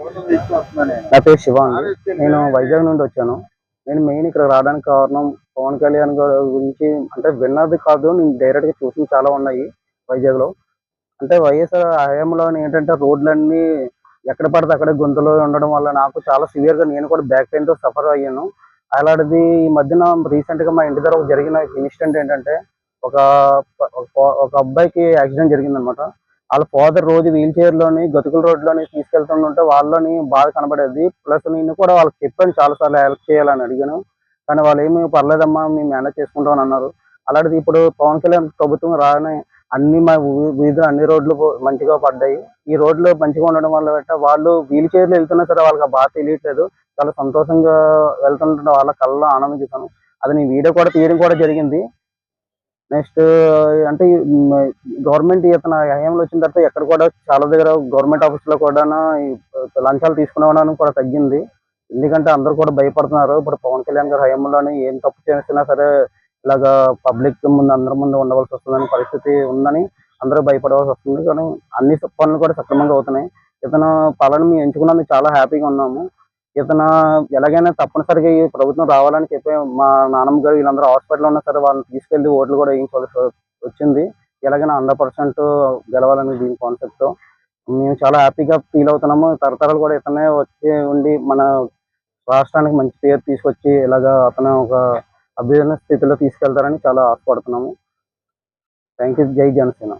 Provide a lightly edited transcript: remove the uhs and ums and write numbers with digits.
నా పేరు శివ అండి. నేను వైజాగ్ నుండి వచ్చాను. నేను మెయిన్ ఇక్కడ రావడానికి కారణం పవన్ కళ్యాణ్ గారి గురించి అంటే విన్నది కాదు. నేను డైరెక్ట్‌గా చూసినవి చాలా ఉన్నాయి వైజాగ్‌లో. అంటే వైఎస్ఆర్ హయాంలోనే ఏంటంటే రోడ్లన్నీ ఎక్కడ పడితే అక్కడే గుంతలు ఉండడం వల్ల నాకు చాలా సివియర్‌గా నేను కూడా బ్యాక్ పెయిన్‌తో సఫర్ అయ్యాను. అలాంటిది ఈ మధ్యన రీసెంట్‌గా మా ఇంటి దగ్గర జరిగిన ఇన్సిడెంట్ ఏంటంటే ఒక ఒక అబ్బాయికి యాక్సిడెంట్ జరిగిందనమాట. వాళ్ళ ఫాదర్ రోజు వీల్ చైర్‌లోని గతుకుల రోడ్‌లోని తీసుకెళ్తుంటే వాళ్ళని బాధ కనబడేది. ప్లస్ నేను కూడా వాళ్ళకి చెప్పాను చాలా సార్లు హెల్ప్ చేయాలని అడిగాను. కానీ వాళ్ళేమి "పర్లేదమ్మా మేము మేనేజ్ చేసుకుంటాం" అని అన్నారు. అలాంటిది ఇప్పుడు పవన్ కళ్యాణ్ ప్రభుత్వం రాగానే అన్ని మా వీధిలో అన్ని రోడ్లు మంచిగా పడ్డాయి. ఈ రోడ్లు మంచిగా ఉండడం వల్ల వాళ్ళు వీల్ చైర్‌లో వెళ్తున్నా సరే వాళ్ళకి ఆ బాధ తెలియట్లేదు. చాలా సంతోషంగా వెళ్తుంటే వాళ్ళ కళ్ళలో ఆనందం చూసాను. అది నేను వీడియో కూడా తీయడం కూడా జరిగింది. నెక్స్ట్ అంటే గవర్నమెంట్ ఇతని హయాంలో వచ్చిన తర్వాత ఎక్కడ కూడా చాలా దగ్గర గవర్నమెంట్ ఆఫీస్‌లో కూడాను ఈ లంచాలు తీసుకునేవాళ్ళని కూడా తగ్గింది. ఎందుకంటే అందరూ కూడా భయపడుతున్నారు. ఇప్పుడు పవన్ కళ్యాణ్ గారి హయాంలోని ఏం తప్పు చేసినా సరే ఇలాగా పబ్లిక్ ముందు అందరి ముందు ఉండవలసి వస్తుందనే పరిస్థితి ఉందని అందరూ భయపడవలసి వస్తుంది. కానీ అన్ని పనులు కూడా సక్రమంగా అవుతున్నాయి. ఇతను పాలన మేము ఎంచుకున్నందుకు చాలా హ్యాపీగా ఉన్నాము. ఇతను ఎలాగైనా తప్పనిసరిగా ఈ ప్రభుత్వం రావాలని చెప్పి మా నాన్నమ్మ గారు వీళ్ళందరూ హాస్పిటల్‌లో ఉన్నా సరే వాళ్ళని తీసుకెళ్ళి ఓట్లు కూడా వేయించుకోవాల్సి వచ్చింది. ఎలాగైనా 100% గెలవాలని దీని కాన్సెప్ట్‌తో. మేము చాలా హ్యాపీగా ఫీల్ అవుతున్నాము. తరతరాలు కూడా ఇతనే వచ్చి ఉండి మన రాష్ట్రానికి మంచి పేరు తీసుకొచ్చి ఇలాగా అతను ఒక అభ్యున్నత స్థితిలో తీసుకెళ్తారని చాలా ఆశపడుతున్నాము. Thank you. జై జనసేన.